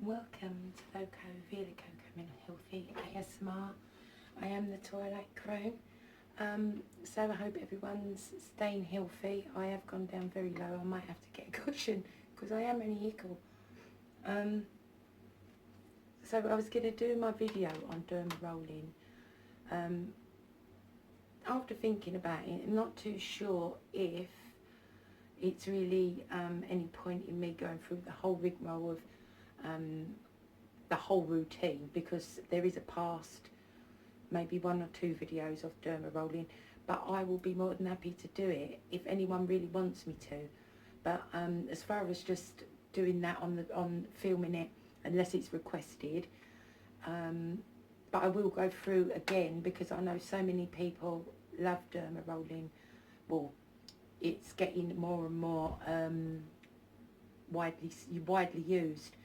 Welcome to Loco Via the Coco Mental Healthy ASMR. I am the Twilight Crow. So I hope everyone's staying healthy. I have gone down very low. I might have to get a cushion because I am only ickle. So I was going to do my video on dermarolling. After thinking about it, I'm not too sure if it's really any point in me going through the whole rigmarole of the whole routine, because there is a past, maybe 1 or 2 videos of dermarolling, but I will be more than happy to do it if anyone really wants me to. But as far as just doing that on filming it, unless it's requested, but I will go through again because I know so many people love dermarolling. Well, it's getting more and more widely used.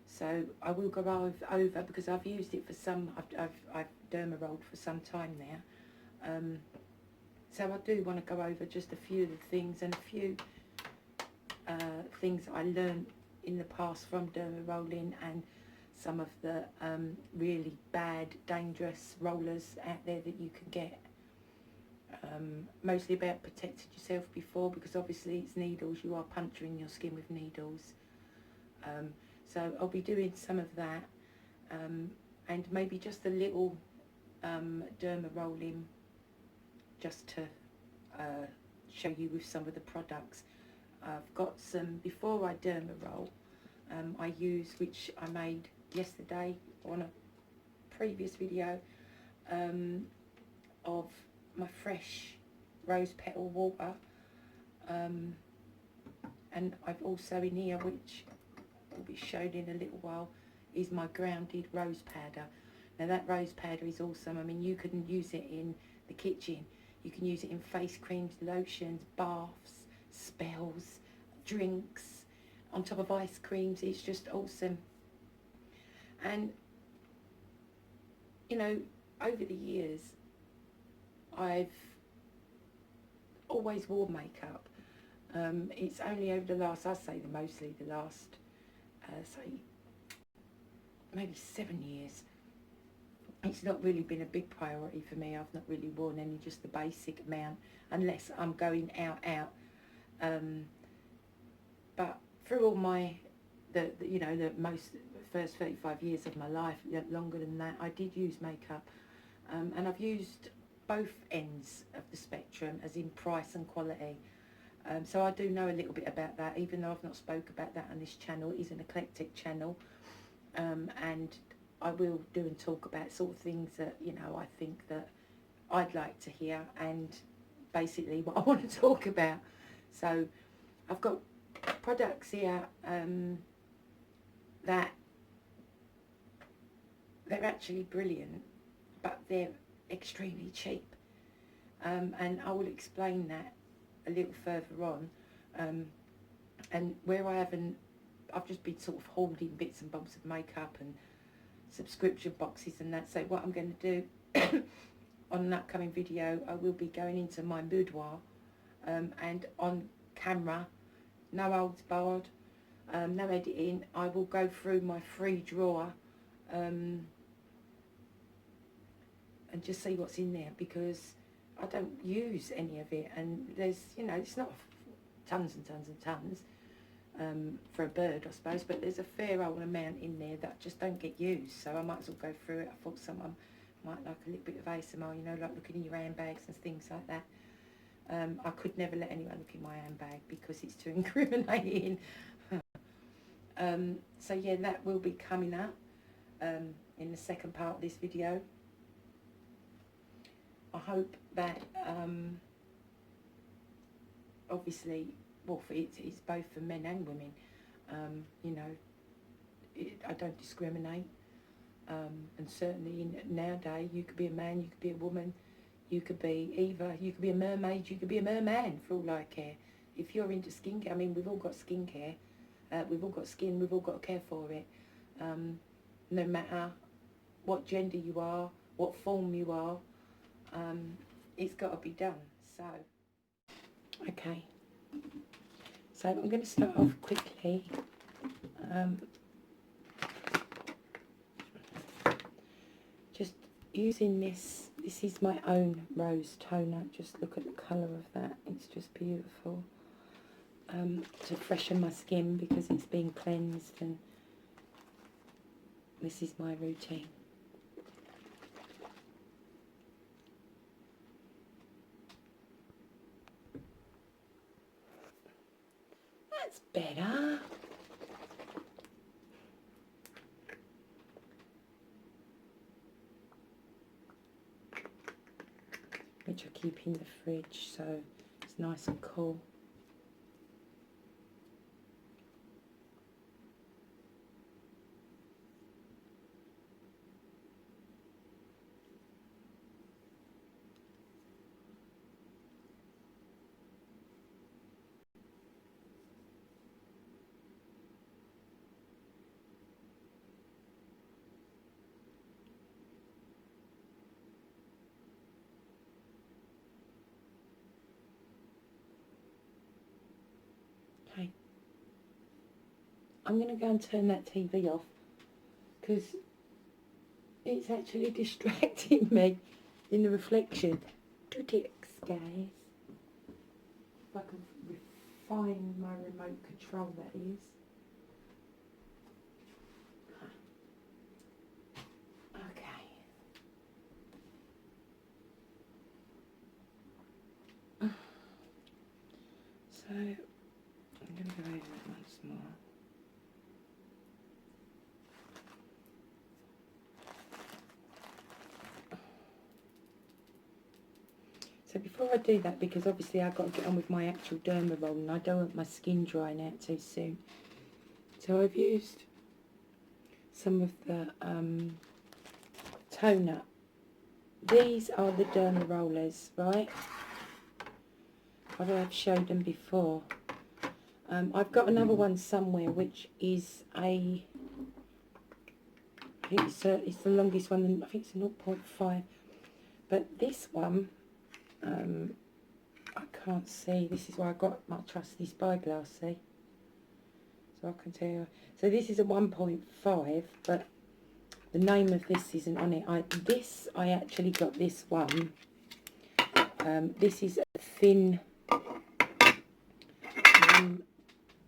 So I will go over because I've used it for some. I've dermarolled for some time now. So I do want to go over just a few of the things and a few things I learned in the past from dermarolling, and some of the really bad, dangerous rollers out there that you can get. Mostly about protecting yourself before, because obviously it's needles. You are puncturing your skin with needles. So I'll be doing some of that, and maybe just a little dermarolling just to show you with some of the products. I've got some, before I dermaroll, I use, which I made yesterday on a previous video, of my fresh rose petal water, and I've also in here, which will be shown in a little while, is my grounded rose powder. Now that rose powder is awesome. I mean, you can use it in the kitchen, you can use it in face creams, lotions, baths, spells, drinks, on top of ice creams. It's just awesome. And you know, over the years I've always wore makeup. It's only over the last, I'd say mostly the last say maybe 7 years, it's not really been a big priority for me. I've not really worn any, just the basic amount, unless I'm going out. But through all my you know, the first 35 years of my life, longer than that, I did use makeup, and I've used both ends of the spectrum, as in price and quality. So I do know a little bit about that, even though I've not spoke about that on this channel. It is an eclectic channel, and I will do and talk about sort of things that, you know, I think that I'd like to hear, and basically what I want to talk about. So I've got products here that they're actually brilliant, but they're extremely cheap, and I will explain that a little further on, and where I've just been sort of holding bits and bobs of makeup and subscription boxes and that. So what I'm going to do on an upcoming video, I will be going into my boudoir, and on camera, no holds barred, no editing, I will go through my free drawer and just see what's in there, because I don't use any of it, and there's, you know, it's not tons and tons and tons for a bird, I suppose, but there's a fair old amount in there that just don't get used, so I might as well go through it. I thought someone might like a little bit of ASMR, you know, like looking in your handbags and things like that. I could never let anyone look in my handbag because it's too incriminating. So yeah, that will be coming up in the second part of this video. I hope that, obviously, well, it's both for men and women, you know, I don't discriminate, and certainly nowadays you could be a man, you could be a woman, you could be either, you could be a mermaid, you could be a merman, for all I care. If you're into skincare, I mean, we've all got skincare, we've all got skin, we've all got to care for it, no matter what gender you are, what form you are. It's got to be done. So okay, so I'm going to start off quickly using this is my own rose toner. Just look at the colour of that, it's just beautiful. To freshen my skin because it's been cleansed, and this is my routine. That's better. Which I keep in the fridge so it's nice and cool. Okay, I'm going to go and turn that TV off because it's actually distracting me in the reflection. Good ticks, guys. If I can refine my remote control, that is. Okay. So, I'm going to go over it once more. So before I do that, because obviously I've got to get on with my actual Dermarolling, I don't want my skin drying out too soon. So I've used some of the toner. These are the Dermarollers, right? I've showed them before. I've got another one somewhere which is I think it's the longest one, I think it's a 0.5. But this one, I can't see. This is why I got my trusty spyglass, see? So I can tell you. So this is a 1.5, but the name of this isn't on it. I actually got this one. This is a thin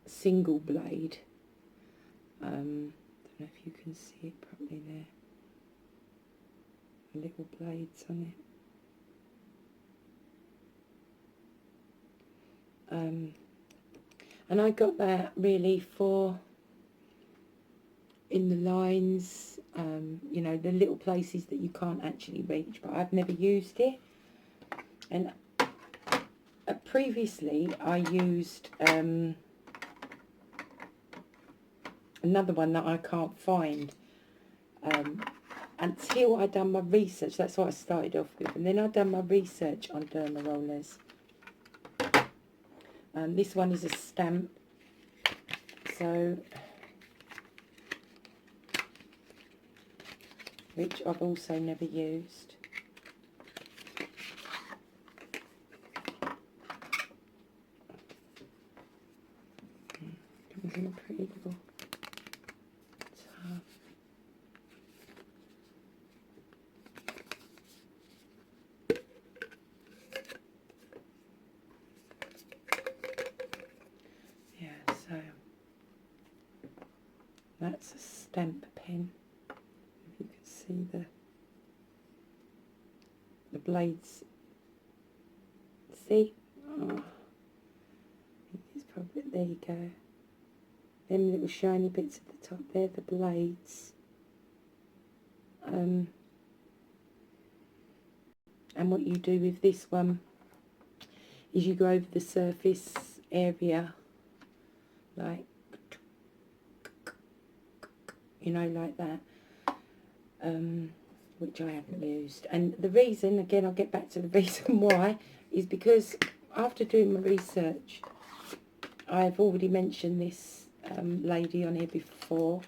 single blade. I don't know if you can see it properly there. Little blades on it. And I got that really for in the lines, you know, the little places that you can't actually reach, but I've never used it. And previously I used another one that I can't find until I done my research. That's what I started off with, and then I done my research on Dermarollers. This one is a stamp, so which I've also never used. Comes in a pretty little tub. Yeah, so that's a stamp pen. If you can see the blades. See? Oh, it's probably, there you go. Them little shiny bits at the top there, the blades. And what you do with this one is you go over the surface area, like, you know, like that, which I haven't used. And the reason, again, I'll get back to the reason why, is because after doing my research, I've already mentioned this lady on here before.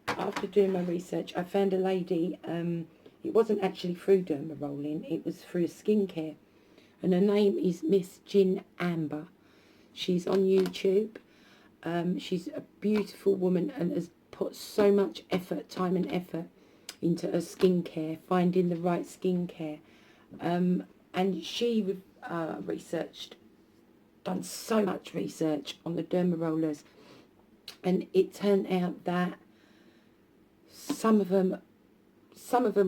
After doing my research, I found a lady, it wasn't actually through Dermarolling, it was through skincare, and her name is Miss GINAMBER. She's on YouTube. She's a beautiful woman and has put so much effort, time and effort into her skincare, finding the right skincare. And she done so much research on the derma rollers, and it turned out that some of them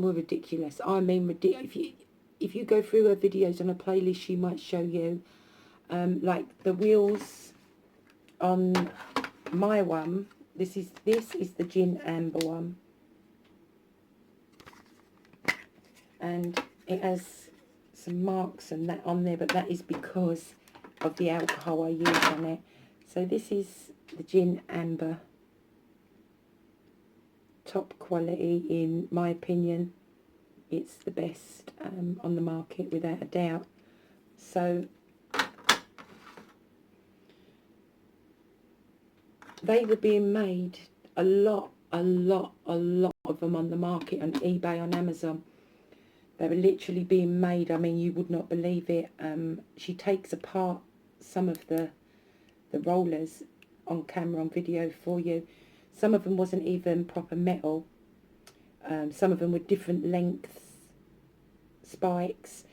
were ridiculous. I mean, ridiculous. If you go through her videos on a playlist, she might show you, like the wheels on my one. This is the GINAMBER one, and it has some marks and that on there, but that is because of the alcohol I use on it. So this is the GINAMBER, top quality in my opinion. It's the best on the market without a doubt. So they were being made, a lot of them on the market, on eBay, on Amazon. They were literally being made, I mean, you would not believe it. She takes apart some of the rollers on camera, on video for you. Some of them wasn't even proper metal. Some of them were different lengths, spikes.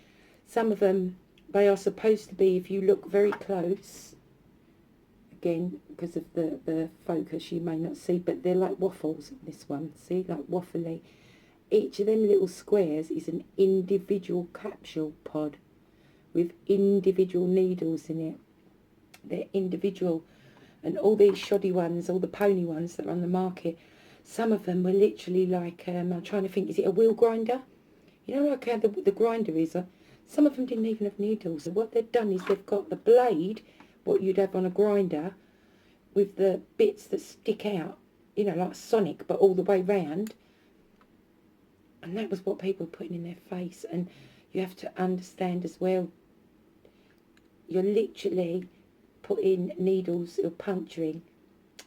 Some of them, they are supposed to be, if you look very close, again, because of the focus, you may not see, but they're like waffles, this one, see, like waffly. Each of them little squares is an individual capsule pod with individual needles in it. They're individual. And all these shoddy ones, all the pony ones that are on the market, some of them were literally like, I'm trying to think, is it a wheel grinder? You know, like how the grinder is? Some of them didn't even have needles. And what they've done is they've got the blade, what you'd have on a grinder, with the bits that stick out, you know, like Sonic, but all the way round. And that was what people were putting in their face. And you have to understand as well, you're literally putting needles or puncturing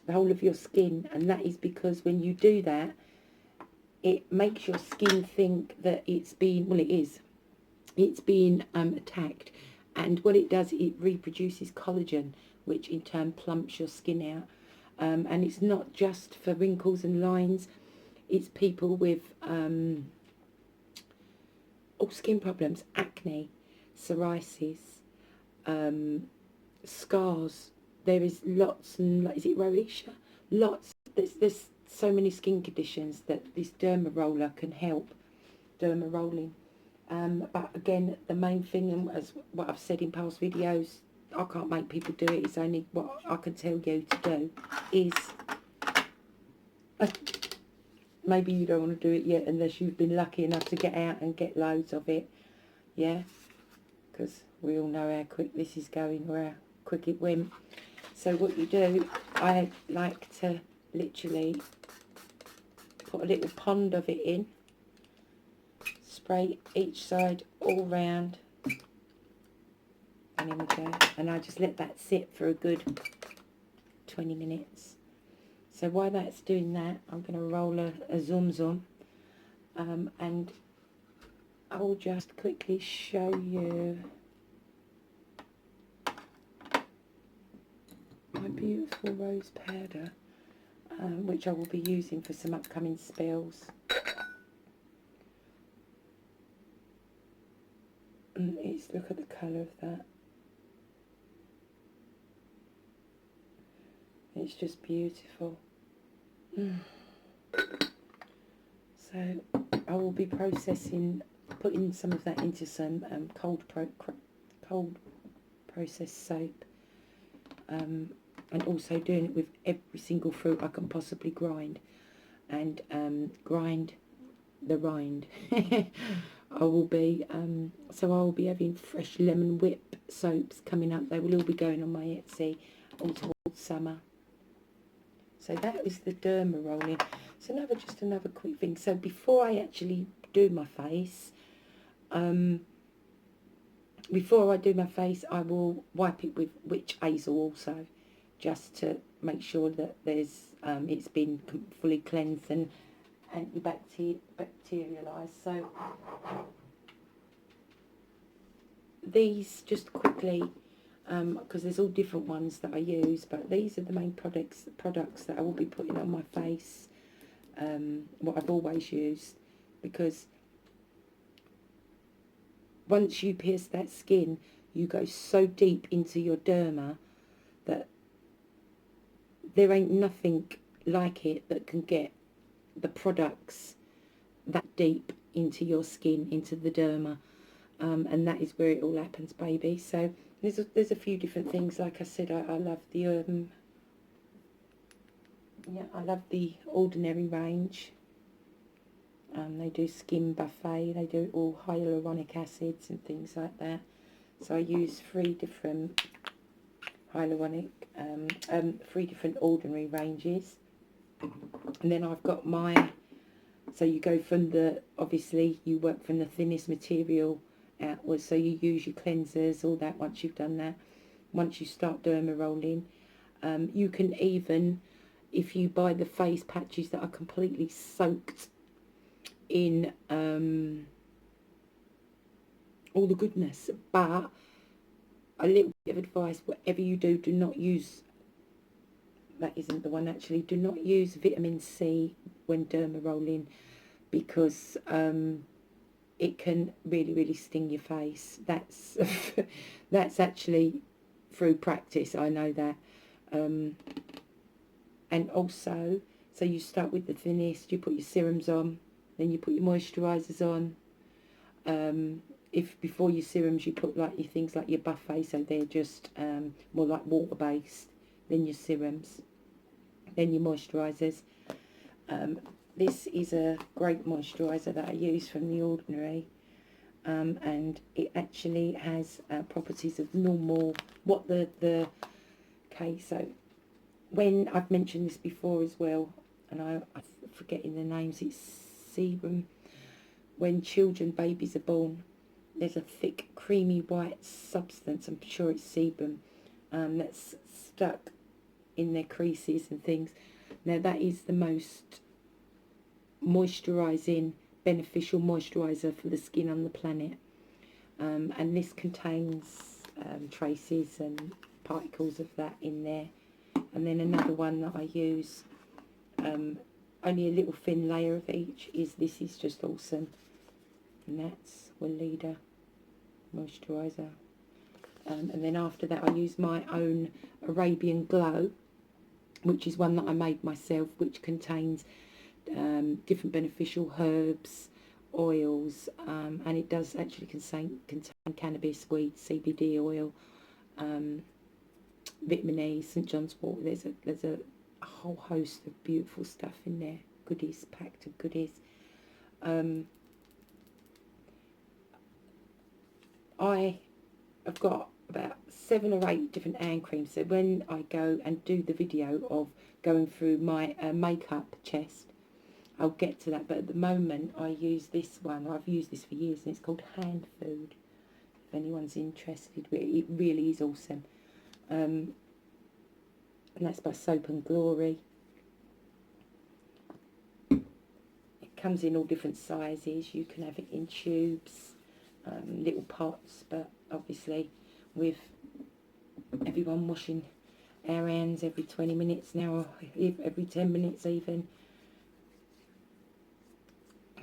the whole of your skin, and that is because when you do that, it makes your skin think that it's been, well, it's being attacked, and what it does, it reproduces collagen, which in turn plumps your skin out. And it's not just for wrinkles and lines, it's people with all skin problems, acne, psoriasis, scars. There is lots, and is it rosacea? Lots. There's so many skin conditions that this derma roller can help. Dermarolling. But again, the main thing, and as what I've said in past videos, I can't make people do it. It's only what I can tell you to do is, maybe you don't want to do it yet unless you've been lucky enough to get out and get loads of it. Yeah, because we all know how quick this is going, or how quick it went. So what you do, I like to literally put a little pond of it in, spray each side all round, and in we go. And I just let that sit for a good 20 minutes. So while that's doing that, I'm going to roll a zoom zoom, and I'll just quickly show you my beautiful rose powder, which I will be using for some upcoming spells. And look at the colour of that. It's just beautiful. So I will be putting some of that into some cold processed soap, and also doing it with every single fruit I can possibly grind, and grind the rind. I will be so I will be having fresh lemon whip soaps coming up. They will all be going on my Etsy all towards summer. So that is the Dermarolling. So just another quick thing. So before I actually do my face, I will wipe it with witch hazel also, just to make sure that there's it's been fully cleansed and antibacterialized. So these, just quickly, because there's all different ones that I use, but these are the main products that I will be putting on my face, what I've always used. because once you pierce that skin, you go so deep into your derma that there ain't nothing like it that can get the products that deep into your skin, into the derma, and that is where it all happens, baby. So there's a few different things. Like I said, I love the I love the Ordinary range. They do skin buffet, they do all hyaluronic acids and things like that. So I use 3 different hyaluronic, 3 different Ordinary ranges. And then I've got my, so you go from the, obviously you work from the thinnest material outwards, so you use your cleansers, all that. Once you've done that, once you start dermarolling, you can even, if you buy the face patches that are completely soaked in all the goodness, but a little bit of advice, whatever you do, do not use, that isn't the one actually, do not use vitamin C when dermarolling, because it can really sting your face. That's that's actually through practice, I know that. And also, so you start with the thinnest, you put your serums on, then you put your moisturisers on. If before your serums you put like your things like your buffet, so they're just more like water based, then your serums, then your moisturisers. This is a great moisturiser that I use from The Ordinary, and it actually has properties of normal, what the okay, so when I've mentioned this before as well, and I'm forgetting the names, it's sebum. When children, babies are born, there's a thick creamy white substance, I'm sure it's sebum, that's stuck in their creases and things. Now that is the most moisturising, beneficial moisturiser for the skin on the planet, and this contains traces and particles of that in there. And then another one that I use, only a little thin layer of each, is this is just awesome, and that's Weleda moisturiser. And then after that I use my own Arabian Glow, which is one that I made myself, which contains different beneficial herbs, oils, and it does actually contain cannabis, weed, CBD oil, vitamin E, St John's wort. There's a whole host of beautiful stuff in there, goodies, packed of goodies. I have got about 7 or 8 different hand creams, so when I go and do the video of going through my makeup chest, I'll get to that. But at the moment I use this one. I've used this for years, and it's called Hand Food, if anyone's interested. It really is awesome. And that's by Soap and Glory. It comes in all different sizes. You can have it in tubes, little pots, but obviously with everyone washing our hands every 20 minutes now, or every 10 minutes even,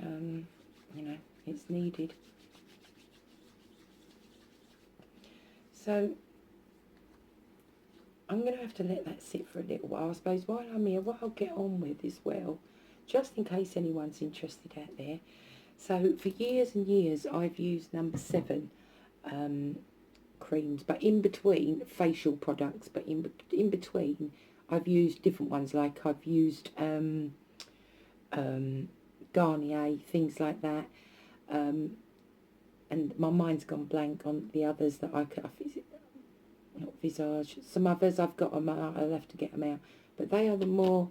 you know, it's needed. So I'm going to have to let that sit for a little while. I suppose while I'm here, what I'll get on with as well, just in case anyone's interested out there. So for years and years I've used number 7 creams, but in between facial products, but in between I've used different ones. Like I've used Garnier, things like that, and my mind's gone blank on the others that I could, not Visage, some others I've got them out, I'll have to get them out, but they are the more,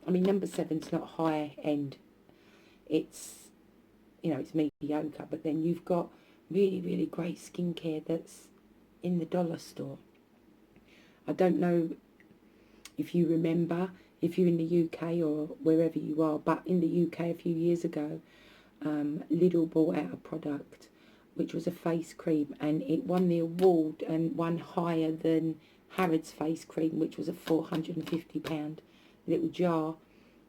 I mean, number 7's not high end, it's, you know, it's mediocre, but then you've got really great skincare that's in the dollar store. I don't know if you remember, if you're in the UK or wherever you are, but in the UK a few years ago, Lidl brought out a product which was a face cream, and it won the award and won higher than Harrods face cream, which was a £450 little jar.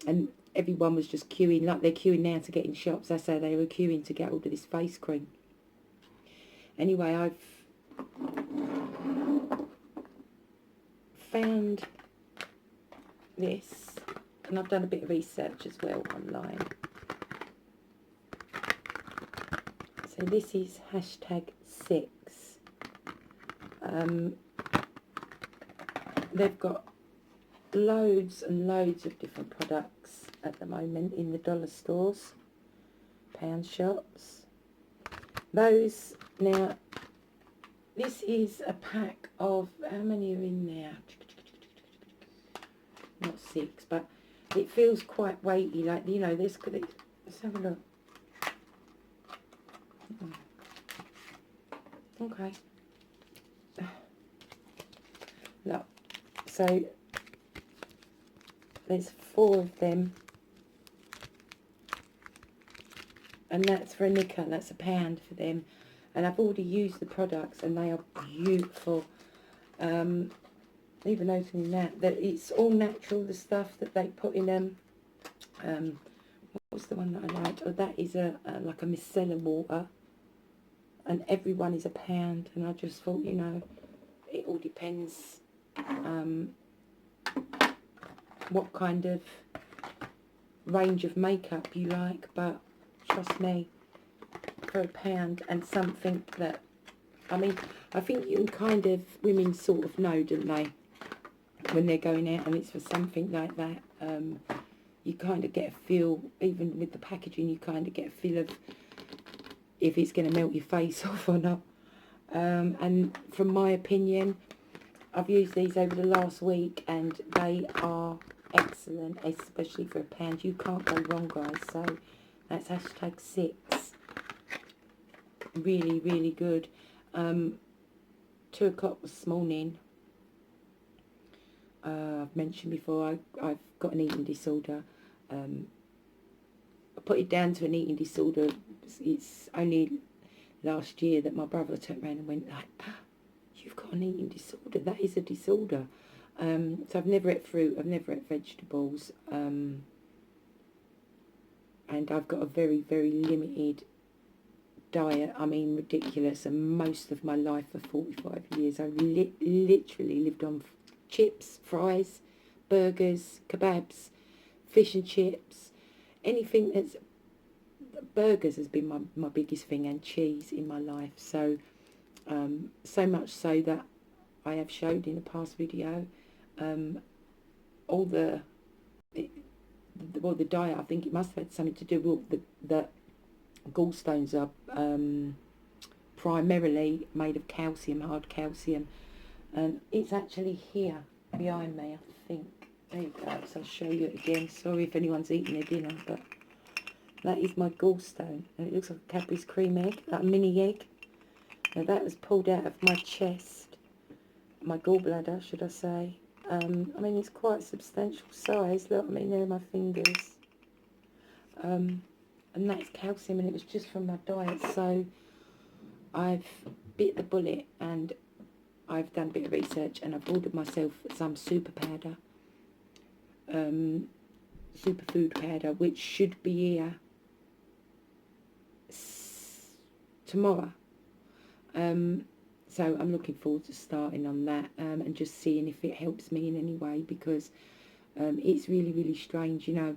And everyone was just queuing, like they're queuing now to get in shops. That's how they were queuing to get hold of this face cream. Anyway, I've found this, and I've done a bit of research as well online. So this is #6. They've got loads and loads of different products at the moment in the dollar stores, pound shops. Those, now, this is a pack of, how many are in there? Not 6, but it feels quite weighty, like, you know, this could, let's have a look. Okay. Look, so there's 4 of them, and that's for a nickel, that's £1 for them. And I've already used the products, and they are beautiful. Even opening that it's all natural, the stuff that they put in them. What's the one that I liked? Oh, that is like a micellar water, and every one is £1. And I just thought, you know, it all depends what kind of range of makeup you like, but trust me, for £1 and something that, I mean, I think you can kind of, women sort of know, don't they, when they're going out and it's for something like that. You kind of get a feel, even with the packaging, you kind of get a feel of if it's going to melt your face off or not. And from my opinion, I've used these over the last week, and they are excellent, especially for £1. You can't go wrong, guys. So that's #6. Really, really good. 2 o'clock this morning. I've mentioned before, I've got an eating disorder. I put it down to an eating disorder. It's only last year that my brother turned around and went like, ah, you've got an eating disorder. That is a disorder. So I've never ate fruit. I've never ate vegetables. And I've got a very, very limited diet. I mean, ridiculous. And most of my life for 45 years, I literally lived on chips, fries, burgers, kebabs, fish and chips, anything that's, burgers has been my biggest thing, and cheese in my life. So so much so that I have showed in a past video all the diet. I think it must have had something to do with the gallstones are primarily made of calcium, hard calcium, and it's actually here behind me, I think. There you go, so I'll show you it again. Sorry if anyone's eating their dinner, but that is my gallstone, and it looks like a Cadbury's cream egg, like a mini egg. Now that was pulled out of my chest, my gallbladder, should I say. I mean, it's quite a substantial size. Look, I mean, there are my fingers. And that's calcium, and it was just from my diet. So I've bit the bullet, and I've done a bit of research, and I've ordered myself some super powder, superfood powder, which should be here tomorrow. So I'm looking forward to starting on that, and just seeing if it helps me in any way, because it's really, really strange, you know.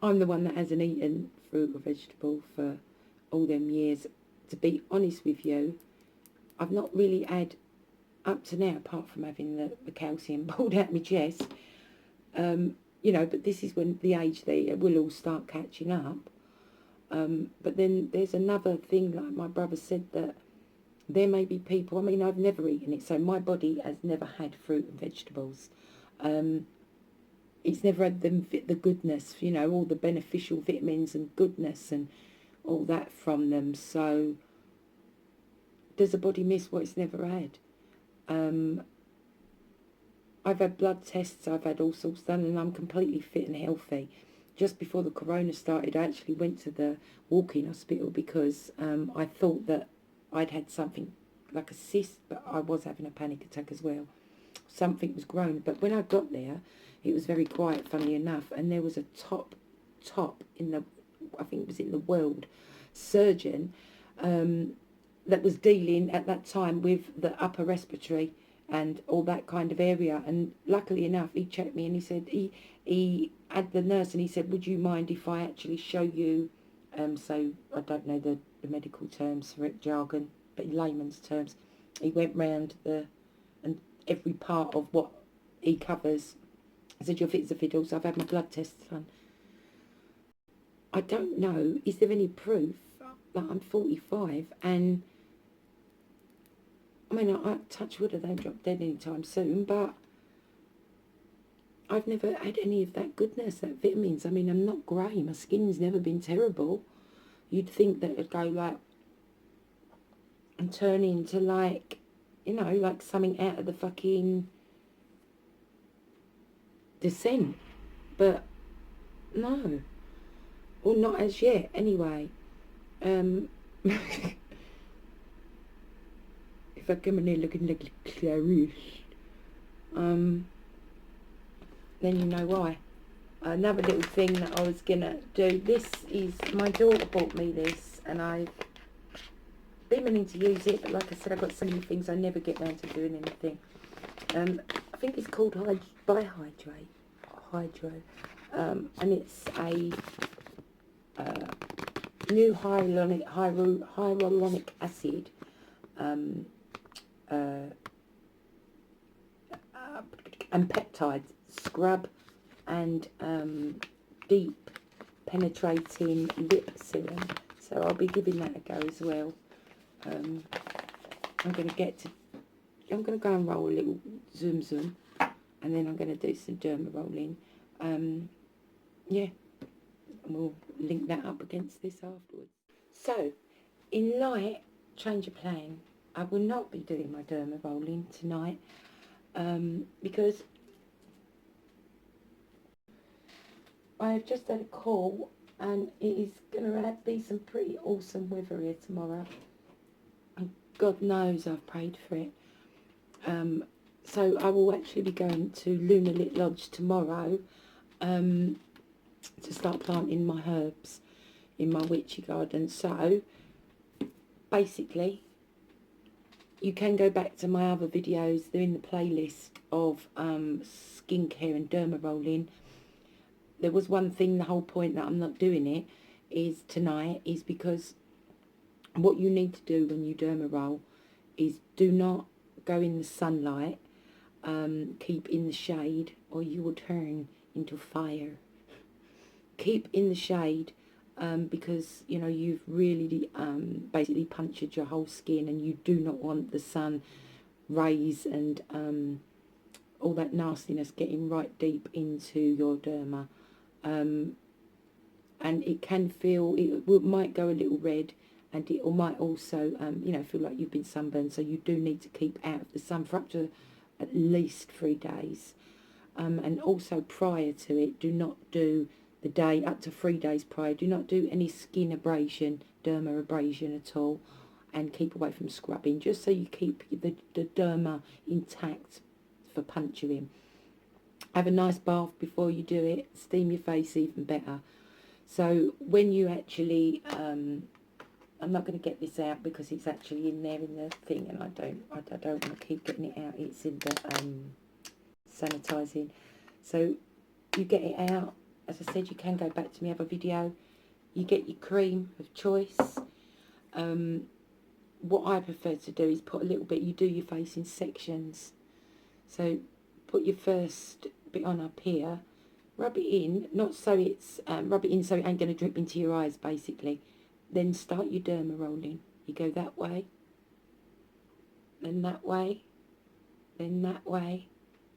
I'm the one that hasn't eaten fruit or vegetable for all them years. To be honest with you, I've not really had, up to now, apart from having the calcium pulled out my chest, you know, but this is when the age they will all start catching up. But then there's another thing, like my brother said, that there may be people, I mean, I've never eaten it, so my body has never had fruit and vegetables. It's never had the goodness, you know, all the beneficial vitamins and goodness and all that from them. So does the body miss what it's never had? I've had blood tests, I've had all sorts done, and I'm completely fit and healthy. Just before the corona started, I actually went to the walk-in hospital because I thought that I'd had something like a cyst, but I was having a panic attack as well. something was growing. But when I got there, it was very quiet, funnily enough, and there was a top in the, I think it was in the world, surgeon that was dealing at that time with the upper respiratory and all that kind of area. And luckily enough, he checked me and he said, he had the nurse and he said, would you mind if I actually show you, so I don't know the medical terms for it, jargon, but in layman's terms, he went round and every part of what he covers. I said, you're fit as a fiddle, so I've had my blood tests done. I don't know, is there any proof that I'm 45 and, I mean, I touch wood, I don't drop dead anytime soon, but I've never had any of that goodness, that vitamins. I mean, I'm not grey, my skin's never been terrible. You'd think that it'd go like, and turn into like, you know, like something out of the fucking Descent, but no. Well, not as yet, anyway. If I come in here looking like Clarice, then you know why. Another little thing that I was gonna do, this is, my daughter bought me this, and I've been meaning to use it, but like I said, I've got so many things, I never get round to doing anything. I think it's called Hydro, and it's a new hyaluronic acid and peptides scrub and deep penetrating lip serum. So I'll be giving that a go as well. I'm going to go and roll a little zoom, and then I'm going to do some dermarolling. Yeah, and we'll link that up against this afterwards. So, in light, change of plan. I will not be doing my dermarolling tonight because I've just had a call, and it is going to be some pretty awesome weather here tomorrow. And God knows I've prayed for it. So I will actually be going to Lunar Lit Lodge tomorrow to start planting my herbs in my witchy garden. So basically, you can go back to my other videos. They're in the playlist of skincare and dermarolling. There was one thing, the whole point that I'm not doing it is tonight is because what you need to do when you dermaroll is do not go in the sunlight, keep in the shade, or you will turn into fire. Keep in the shade because, you know, you've really basically punctured your whole skin, and you do not want the sun rays and all that nastiness getting right deep into your derma. And it can feel, it might go a little red, and it might also, you know, feel like you've been sunburned. So you do need to keep out of the sun for up to at least 3 days. And also prior to it, do not do the day up to 3 days prior. Do not do any skin abrasion, derma abrasion at all, and keep away from scrubbing, just so you keep the derma intact for puncturing. Have a nice bath before you do it. Steam your face even better. So when you actually, I'm not going to get this out because it's actually in there in the thing, and I don't want to keep getting it out. It's in the sanitising. So you get it out. As I said, you can go back to my other video. You get your cream of choice. What I prefer to do is put a little bit, you do your face in sections. So put your first bit on up here, rub it in, not so it's, rub it in so it ain't going to drip into your eyes basically. Then start your dermarolling. You go that way, then that way, then that way,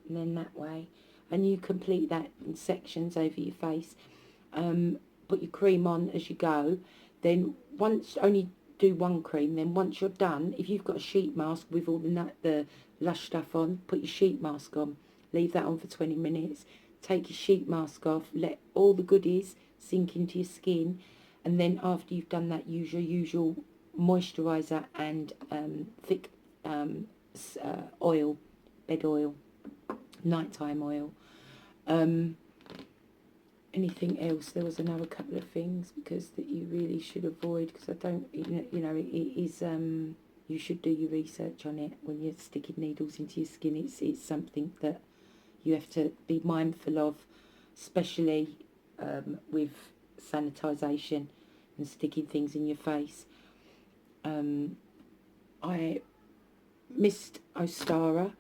and then that way. And you complete that in sections over your face. Put your cream on as you go. Then once, only do one cream. Then once you're done, if you've got a sheet mask with all the lush stuff on, put your sheet mask on. Leave that on for 20 minutes. Take your sheet mask off. Let all the goodies sink into your skin. And then after you've done that, use your usual moisturiser and thick oil, bed oil. nighttime oil. Anything else? There was another couple of things because that you really should avoid, because I don't, you know, it is, you should do your research on it when you're sticking needles into your skin. It's something that you have to be mindful of, especially with sanitisation and sticking things in your face. I missed Ostara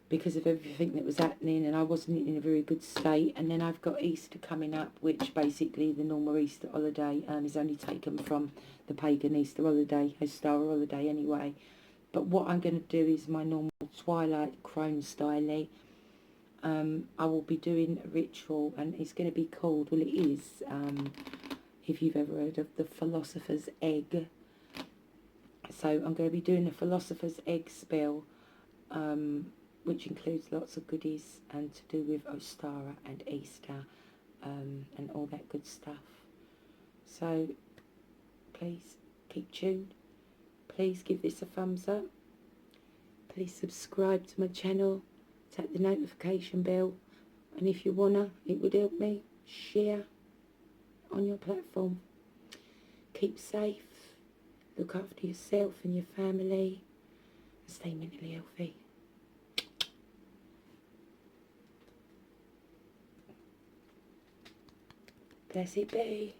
because of everything that was happening, and I wasn't in a very good state. And then I've got Easter coming up, which basically the normal Easter holiday is only taken from the pagan Easter holiday, Ostara holiday anyway. But what I'm going to do is my normal Twilight Crone style. I will be doing a ritual, and it's going to be called, well, it is, if you've ever heard of the Philosopher's Egg. So I'm going to be doing the Philosopher's Egg spell, which includes lots of goodies and to do with Ostara and Easter, and all that good stuff. So please keep tuned. Please give this a thumbs up. Please subscribe to my channel. Tap the notification bell. And if you wanna, it would help me, share on your platform. Keep safe. Look after yourself and your family. And stay mentally healthy. Blessed be.